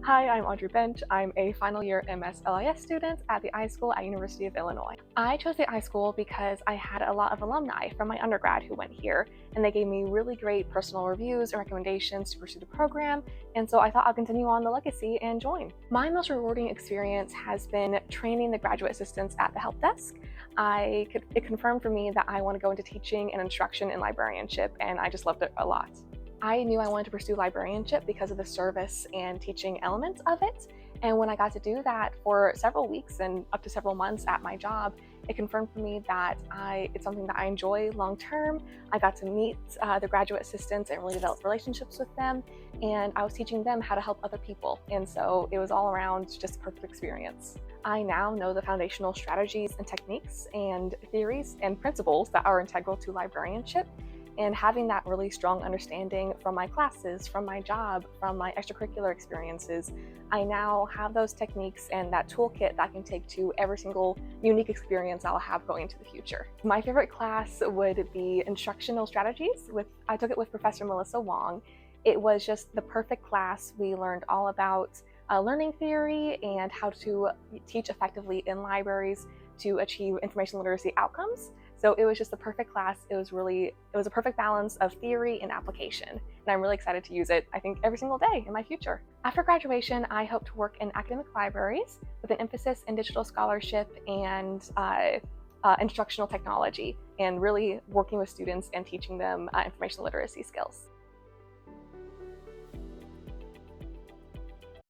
Hi, I'm Audrey Bentch. I'm a final year MSLIS student at the iSchool at University of Illinois. I chose the iSchool because I had a lot of alumni from my undergrad who went here, and they gave me really great personal reviews and recommendations to pursue the program, and so I thought I'll continue on the legacy and join. My most rewarding experience has been training the graduate assistants at the help desk. It confirmed for me that I want to go into teaching and instruction in librarianship, and I just loved it a lot. I knew I wanted to pursue librarianship because of the service and teaching elements of it. And when I got to do that for several weeks and up to several months at my job, it confirmed for me that it's something that I enjoy long term. I got to meet the graduate assistants and really develop relationships with them. And I was teaching them how to help other people. And so it was all around just a perfect experience. I now know the foundational strategies and techniques and theories and principles that are integral to librarianship. And having that really strong understanding from my classes, from my job, from my extracurricular experiences, I now have those techniques and that toolkit that I can take to every single unique experience I'll have going into the future. My favorite class would be Instructional Strategies. I took it with Professor Melissa Wong. It was just the perfect class. We learned all about learning theory and how to teach effectively in libraries to achieve information literacy outcomes. So it was just the perfect class. It was a perfect balance of theory and application. And I'm really excited to use it, I think, every single day in my future. After graduation, I hope to work in academic libraries with an emphasis in digital scholarship and instructional technology, and really working with students and teaching them information literacy skills.